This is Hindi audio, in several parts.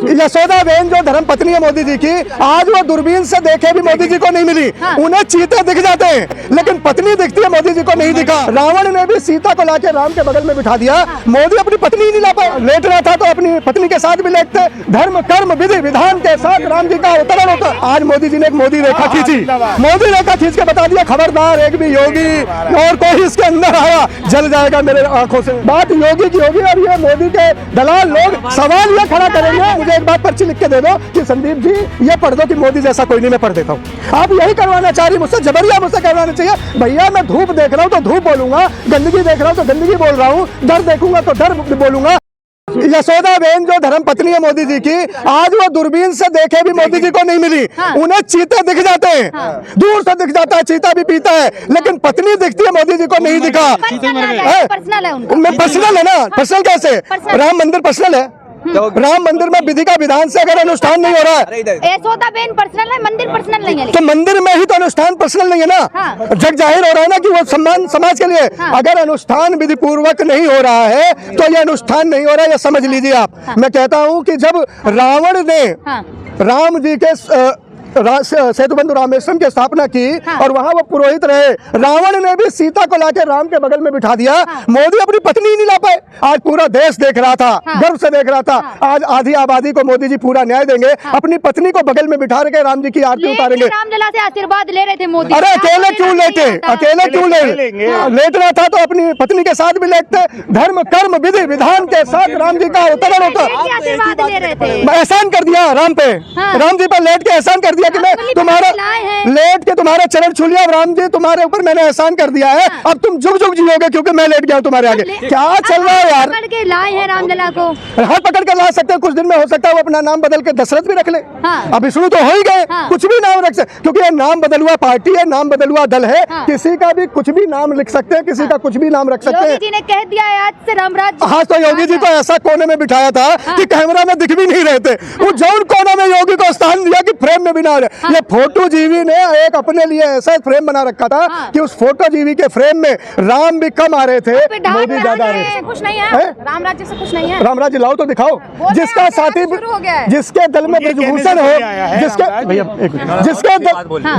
यशोदा बेन जो धर्म पत्नी है मोदी जी की, आज वो दूरबीन से देखे भी मोदी जी को नहीं मिली। उन्हें चीते दिख जाते हैं लेकिन पत्नी दिखती है, मोदी जी को नहीं दिखा। रावण ने भी सीता को लाके राम के बगल में बिठा दिया, मोदी अपनी पत्नी ही नहीं ला पाया। लेट रहा था तो अपनी पत्नी के साथ भी लेटते, धर्म कर्म विधि विधान के साथ राम जी का अवतरण होता। आज मोदी जी ने एक मोदी रेखा खींची, मोदी रेखा खींच के बता दिया खबरदार एक भी योगी और कोई इसके अंदर आया जल जाएगा मेरे आंखों से। बात योगी की होगी और ये मोदी के दलाल लोग सवाल ये खड़ा करेंगे। मुझे एक बात पर्ची लिख के दे दो कि संदीप जी ये पढ़ दो कि मोदी जैसा कोई नहीं, मैं पढ़ देता हूँ। आप यही करवाना चाह रही मुझसे, जबरिया मुझसे करवाना चाहिए। भैया मैं धूप देख रहा हूँ तो धूप बोलूंगा, गंदगी देख रहा हूँ तो गंदगी बोल रहा हूँ, डर देखूंगा तो डर बोलूंगा। यशोदा बेन जो धर्म पत्नी है मोदी जी की, आज वो दूरबीन से देखे भी मोदी जी को नहीं मिली। उन्हें चीते दिख जाते हैं, दूर से दिख जाता है, चीता भी पीता है लेकिन पत्नी दिखती है, मोदी जी को नहीं दिखा। पर्सनल है ना, पर्सनल कैसे? राम मंदिर पर्सनल है, राम मंदिर में विधि का विधान से अगर अनुष्ठान नहीं हो रहा है, यशोदा बेन पर्सनल है, मंदिर पर्सनल नहीं है, तो मंदिर में ही तो अनुष्ठान पर्सनल नहीं है ना। जग जाहिर हो रहा है ना कि वो सम्मान समाज के लिए। अगर अनुष्ठान विधि पूर्वक नहीं हो रहा है तो ये अनुष्ठान नहीं हो रहा है, ये समझ लीजिए आप। मैं कहता हूँ कि जब रावण ने राम जी के सेतु बंधु रामेश्वरम की स्थापना की और वहाँ वो पुरोहित रहे, रावण ने भी सीता को लाके राम के बगल में बिठा दिया, मोदी अपनी पत्नी ही नहीं ला पाए। आज पूरा देश देख रहा था, गर्व से देख रहा था। आज आधी आबादी को मोदी जी पूरा न्याय देंगे, अपनी पत्नी को बगल में बिठा के राम जी की आरती उतारेंगे। रामलला से आशीर्वाद ले रहे थे मोदी। अरे अकेले क्यों लेके, अकेले क्यों लेट रहा था तो अपनी पत्नी के साथ भी लेटते, धर्म कर्म विधि विधान के साथ राम जी का अवतरण होता। आशीर्वाद ले रहे थे, एहसान कर दिया राम पे, राम जी पर लेट के एहसान कर दिया कि मैं तुम्हारा लेट के तुम्हारा चरण छू लिया, राम जी तुम्हारे ऊपर मैंने एहसान कर दिया है, अब तुम जुग जुग जियोगे क्योंकि मैं लेट गया हूँ तुम्हारे आगे। क्या चल रहा है यार? पकड़ के लाए हैं रामलला को, हाथ पकड़ के ला सकते हैं, कुछ दिन में हो सकता है वो अपना नाम बदल के दशरथ भी रख ले। अब विष्णु तो हो ही गए, कुछ भी नाम रख सकते, क्योंकि ये नाम बदल हुआ पार्टी है, नाम बदल हुआ दल है, किसी का भी कुछ भी नाम लिख सकते हैं, किसी का कुछ भी नाम रख सकते हैं। योगी जी ने कह दिया है आज से रामराज। हाँ तो योगी जी को ऐसा कोने में बिठाया था कि कैमरा में दिख भी नहीं रहे थे, वो जौन कोने में योगी को स्थान दिया कि फ्रेम में भी ना रहे। ये फोटो जीवी ने एक अपने लिए ऐसा फ्रेम बना रखा था कि उस फोटो जीवी के फ्रेम में राम भी कम आ रहे थे, मोदी ज्यादा आ रहे थे। कुछ नहीं है, राम राज्य से कुछ नहीं है। राम राज्य लाओ तो दिखाओ, जिसका साथी जिसके दल में ब्रजभूषण हो,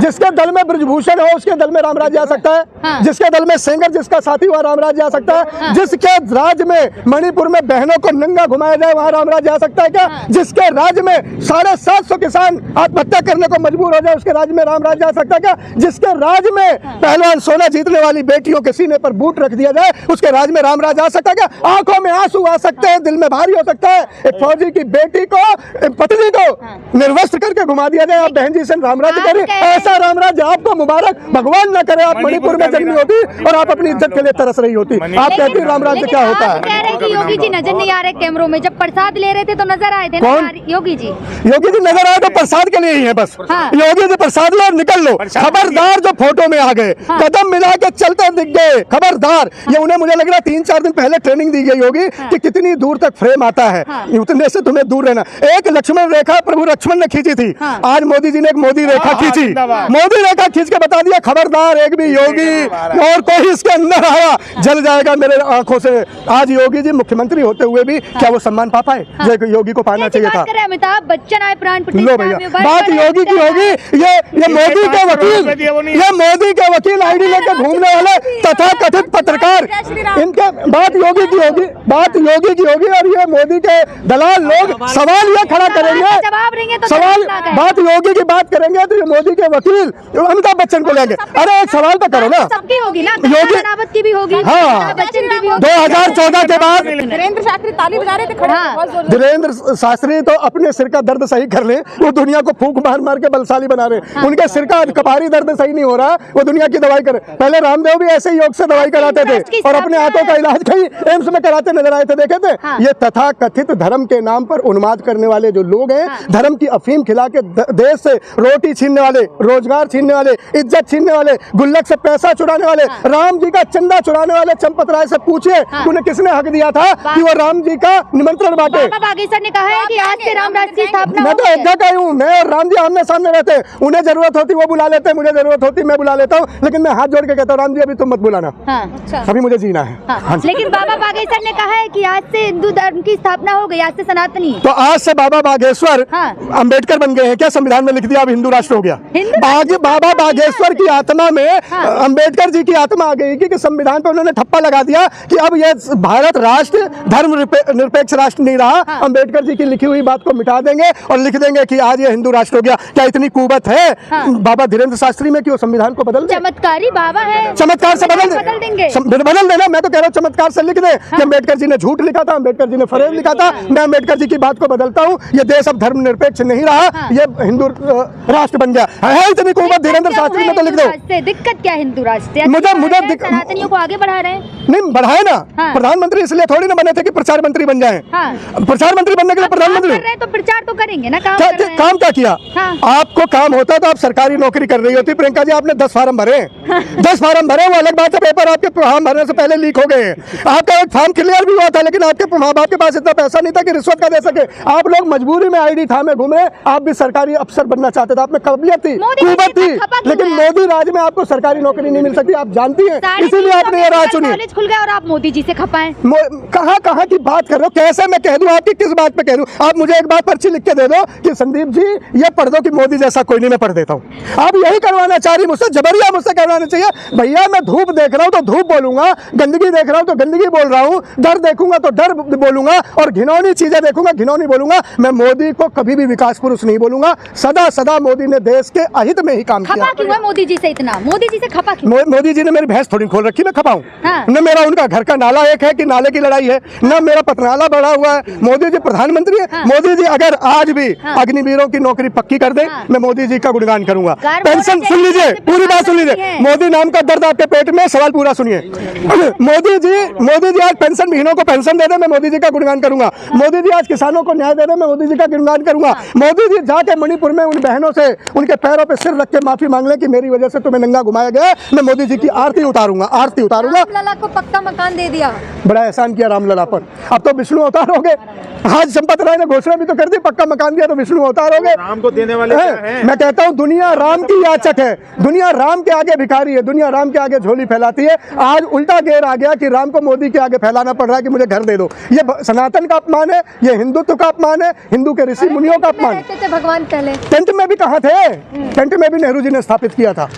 जिसके दल में ब्रजभूषण हो उसके दल में राम राज्य आ सकता है, जिसके दल में सेंगर जिसका साथी हुआ राम राज्य आ सकता है, जिसके राज्य में मणिपुर में बहनों को नंगा घुमाया जाए वहाँ राम राज्य आ सकता है क्या? जिसके राज्य में 750 किसान आत्महत्या करने को मजबूर हो जाए उसके राज्य में राम राज्य आ सकता है क्या? जिसके राज्य में पहलवान सोना जीतने वाली बेटियों के सीने पर बूट रख दिया जाए उसके राज्य में राम राज्य आ सकता है क्या? आंखों में आंसू आ सकते हैं, दिल में भारी हो सकता है। एक फौजी की बेटी को, पत्नी को निर्वस्त्र करके घुमा दिया जाए, आप बहन जी से राम राज्य करें, ऐसा राम राज्य आपको मुबारक, भगवान न करे आप मणिपुर में जन्मी होती और आप अपनी इज्जत के लिए तरस रही होती। आप कहती राम राज्य क्या होता है? कह रहे कि योगी जी नजर नहीं आ रहे कैमरों में, जब प्रसाद ले रहे थे तो नजर आए थे। कौन? योगी जी नजर आए तो प्रसाद के लिए ही है बस। योगी जी प्रसाद लो और निकल लो, खबरदार जो फोटो में आ गए, कदम मिला के चलते दिख गए, खबरदार। ये उन्हें मुझे लग रहा है 3-4 दिन पहले ट्रेनिंग दी गई होगी कि कितनी दूर तक फ्रेम आता है, उतने से तुम्हें दूर रहना। एक लक्ष्मण रेखा प्रभु लक्ष्मण ने खींची थी, आज मोदी जी ने एक मोदी रेखा खींची, मोदी रेखा खींच के बता दिया खबरदार एक भी योगी और कोई इसके अंदर आया जल जाएगा मेरे आंखों से। आज योगी जी मुख्यमंत्री होते हुए भी क्या वो सम्मान पा पाए जो योगी को पाना चाहिए था? अमिताभ बच्चन आए प्राण लो भैया, बात योगी की होगी। ये मोदी के वकील, ये मोदी के वकील आईडी लेकर घूमने वाले तथा कथित पत्रकार, इनके बात योगी की होगी, बात योगी की होगी और ये मोदी के दलाल लोग सवाल ये खड़ा करेंगे, सवाल बात योगी की बात करेंगे तो ये मोदी के वकील अमिताभ बच्चन को लेंगे। अरे एक सवाल तो करो ना, सबकी होगी ना, योगी की भी होगी, हाँ 2014 के बाद धीरेन्द्र शास्त्री ताली बजा रहे थे। धीरेन्द्र शास्त्री तो अपने सिर का दर्द सही कर ले, वो दुनिया को फूंक मार मार के बलशाली बना रहे। उनके सिर का कपारी दर्द सही नहीं हो रहा, वो दुनिया की दवाई करे। पहले रामदेव भी ऐसे योग से दवाई कराते थे और अपने हाथों का इलाज कहीं एम्स में कराते नजर आए थे, देखे थे। ये तथा कथित धर्म के नाम पर उन्माद करने वाले जो लोग हैं, धर्म की अफीम खिला के देश से रोटी छीनने वाले, रोजगार छीनने वाले, इज्जत छीनने वाले, गुल्लक से पैसा चुराने वाले, राम जी का चंदा चुराने वाले चंपत राय से पूछिए उन्हें किसने हक दिया था कि वो राम जी का निमंत्रण बांटे। बागेश्वर ने कहा है कि आज से राम राज्य की स्थापना। मैं तो अयोध्या का हूँ, मैं और राम जी आमने आमने सामने रहते हैं, उन्हें जरूरत होती वो बुला लेते हैं, मुझे जरूरत होती मैं बुला लेता हूँ, लेकिन मैं हाथ जोड़ के कहता हूँ राम जी अभी तुम मत बुलाना, अच्छा। अभी मुझे जीना है। हाँ जी। लेकिन बाबा बागेश्वर ने कहा है कि आज से हिंदू धर्म की स्थापना हो गई, आज से सनातनी। तो आज से बाबा बागेश्वर अंबेडकर बन गए हैं क्या? संविधान में लिख दिया अब हिंदू राष्ट्र हो गया। बाबा बागेश्वर की आत्मा में अंबेडकर जी की आत्मा आ गई कि संविधान पे उन्होंने ठप्पा लगा दिया कि अब ये भारत राष्ट्र धर्म निरपेक्ष राष्ट्र नहीं रहा। अंबेडकर जी की लिखी हुई बात को मिटा देंगे और लिख देंगे कि आज ये हिंदू राष्ट्र हो गया। क्या इतनी कुवत है बाबा धीरेन्द्र शास्त्री में कि वो संविधान को बदल दे? चमत्कारी बाबा है, चमत्कार से बदल देंगे, बदल देना। मैं तो कह रहा हूँ चमत्कार से लिख दे कि अंबेडकर जी ने झूठ लिखा था, अंबेडकर जी ने फरेब लिखा था, मैं अंबेडकर जी की बात को बदलता हूँ, ये देश अब धर्म निरपेक्ष नहीं रहा, ये हिंदू राष्ट्र बन गया है। इतनी कुवत धीरेन्द्र शास्त्री में तो लिख दो। दिक्कत क्या हिंदू राष्ट्र? मुझे सनातनियों को आगे बढ़ा रहे हैं। नहीं बढ़ाए ना, प्रधानमंत्री इसलिए थोड़ी ना बने थे कि प्रचार मंत्री बन जाएं। प्रचार मंत्री बनने के लिए प्रधानमंत्री तो प्रचार तो करेंगे ना। काम क्या किया? आपको काम होता तो आप सरकारी नौकरी कर रही होती। प्रियंका जी आपने 10 फार्म भरे, 10 फार्म भरे, वो अलग बात है, पेपर आपके फॉर्म भरने से पहले लीक हो गए। आपका एक फॉर्म क्लियर भी हुआ था, लेकिन आपके माँ बाप के पास इतना पैसा नहीं था कि रिश्वत का दे सके। आप लोग मजबूरी में आईडी थामे घूमे, आप भी सरकारी अफसर बनना चाहते थे, आप में काबिलियत थी, कुवत थी, लेकिन मोदी राज में आपको सरकारी नौकरी नहीं मिल सकती, आप जानती हैं, इसीलिए आपने ये राह चुनी। कॉलेज खुल गया और आप मोदी जी से खपाएं। कहाँ की बात कर रहे हो? कैसे मैं कह दूं? आपकी किस बात पे कह दूं? आप मुझे एक बात पर्ची लिख के दे दो कि संदीप जी ये पढ़ दो कि मोदी जैसा कोई नहीं, मैं पढ़ देता हूँ। आप यही करवाना चाह रही मुझसे, जबरिया मुझसे करवाना चाहिए। भैया मैं धूप देख रहा हूँ तो धूप बोलूंगा, गंदगी देख रहा हूँ तो गंदगी बोल रहा हूँ, डर देखूंगा तो डर बोलूंगा, और घिनौनी चीजें देखूंगा घिनौनी बोलूंगा। मैं मोदी को कभी भी विकास पुरुष नहीं बोलूंगा। सदा सदा मोदी ने देश के अहित में ही काम किया। खपा क्यों है मोदी जी से इतना? मोदी जी से खपा क्यों? मोदी जी ने मेरी भैंस थोड़ी खोल रखी, मैं खपाऊं? न मेरा उनका घर का नाला एक है कि नाले की लड़ाई है, न मेरा पतनाला बढ़ा हुआ है। मोदी जी प्रधानमंत्री है। मोदी जी अगर आज भी अग्निवीरों की नौकरी पक्की कर दे, मैं मोदी जी का गुणगान करूंगा। पेंशन सुन लीजिए, पूरी बात सुन लीजिए। मोदी नाम का दर्द आपके पेट में, सवाल पूरा सुनिए। मोदी जी आज पेंशन विहीनों को पेंशन दे दे, मैं मोदी जी का गुणगान करूंगा। मोदी जी आज किसानों को न्याय दे दे, मैं मोदी जी का गुणगान करूंगा। मोदी जी जाके मणिपुर में उन बहनों से उनके पैरों पे सिर रख के माफी मांग ले कि मेरी वजह से तुम्हें नंगा घुमाया गया, मैं मोदी जी की आरती उतारूंगा, आरती उतारूंगा। रामलला को पक्का मकान दे दिया, बड़ा एहसान किया रामलला पर। अब तो विष्णु अवतार हो गए। आज संपत राय ने घोषणा भी तो कर दी, पक्का मकान दिया तो विष्णु अवतार हो गए। राम को देने वाले क्या हैं? मैं कहता हूँ दुनिया राम की याचक है, दुनिया राम के आगे भिखारी है, दुनिया राम के आगे झोली फैलाती है। आज उल्टा गेर आ गया कि राम को मोदी के आगे फैलाना पड़ रहा है कि मुझे घर दे दो। ये सनातन का अपमान है, ये हिंदुत्व का अपमान है, हिंदू के ऋषि मुनियों का अपमान। भगवान पहले टेंट में भी कहाँ थे? टेंट में भी नेहरू जी ने स्थापित किया था।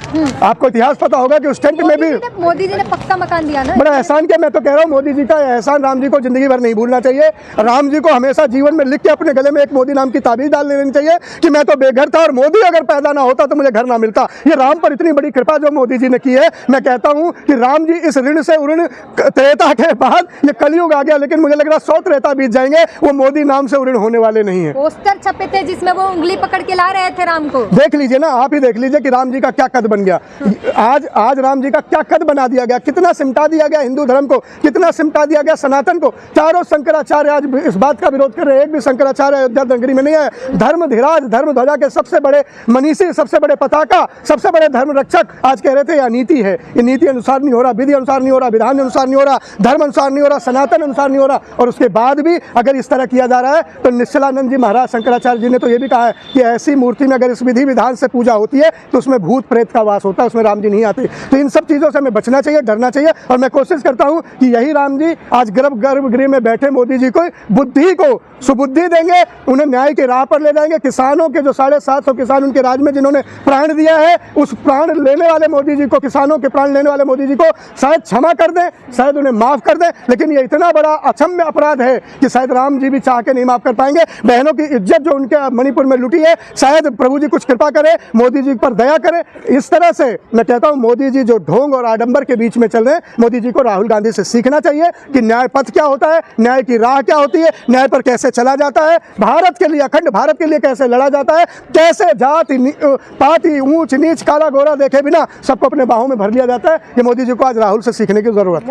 आपको इतिहास पता होगा कि उस टेंट में भी मोदी जी ने पक्का मकान दिया ना। बड़ा एहसान किया। मैं तो कह रहा हूँ मोदी जी का एहसान राम जी को जिंदगी भर नहीं भूलना चाहिए। राम जी को हमेशा जीवन में लिख के अपने गले में एक मोदी नाम की ताबीज डाल लेनी चाहिए कि मैं तो बेघर था और मोदी अगर पैदा ना होता तो मुझे घर ना मिलता। ये राम पर इतनी बड़ी कृपा जो मोदी जी ने की है, मैं कहता हूँ कि राम जी इस ऋण से ऋण त्रेता के बाद ये कलयुग आ गया, लेकिन मुझे लग रहा 100 त्रेता बीत जाएंगे, वो मोदी नाम से ऋण होने वाले नहीं है। पोस्टर छपे थे जिसमें वो उंगली पकड़ के ला रहे थे राम को। देख लीजिए ना, आप ही देख लीजिए कि राम जी का क्या कद बन गया। आज राम जी का क्या कद बना दिया गया, कितना सिमटा दिया गया हिंदू धर्म को, कितना सिमटा दिया गया सनातन को। चारों शंकराचार्य आज इस बात का विरोध कर रहे हैं, एक भी शंकराचार्य अयोध्या नगरी में नहीं है। धर्म धीराज धर्म ध्वजा के सबसे बड़े मनीषी, सबसे बड़े पताका, सबसे बड़े धर्म रक्षक आज कह रहे थे यह नीति है, ये नीति अनुसार नहीं हो रहा, विधि अनुसार नहीं हो रहा, विधान अनुसार नहीं हो रहा, धर्म अनुसार नहीं हो रहा, सनातन अनुसार नहीं हो रहा। और उसके बाद भी अगर इस तरह किया जा रहा है तो निश्चलानंद जी महाराज शंकराचार्य जी ने तो ये भी कहा है कि ऐसी मूर्ति में अगर इस विधि विधान से पूजा होती है तो उसमें भूत प्रेत का वास होता है, उसमें राम जी नहीं आते। तो इन सब चीज़ों से हमें बचना चाहिए, डरना चाहिए। और मैं कोशिश करता हूँ कि यही राम जी आज गर्भगृह में बैठे मोदी जी को बुद्धि को सुबुद्धि देंगे, उन्हें न्याय के राह पर ले जाएंगे। किसानों के जो 750 किसान उनके राज में जिन्होंने प्राण दिया है, उस प्राण लेने वाले मोदी जी को, किसानों के प्राण लेने वाले मोदी जी को शायद क्षमा कर दें, शायद उन्हें माफ कर दें। लेकिन ये इतना बड़ा अक्षम्य अपराध है कि शायद राम जी भी चाह के नहीं माफ कर पाएंगे। बहनों की इज्जत जो उनके मणिपुर में लुटी है, शायद प्रभु जी कुछ कृपा करे, मोदी जी पर दया करे। इस तरह से मैं कहता हूँ मोदी जी जो ढोंग और आडंबर के बीच में चल रहे हैं, मोदी जी को राहुल गांधी से सीखना चाहिए कि न्याय पथ क्या होता है, न्याय की राह क्या होती है, न्याय पर कैसे चला जाता है, भारत के लिए, अखंड भारत के लिए कैसे लड़ा जाता है, कैसे जाति पाति ऊंच नीच काला गोरा देखे बिना सबको अपने बाहों में भर लिया जाता है। ये मोदी जी को आज राहुल से सीखने की जरूरत है।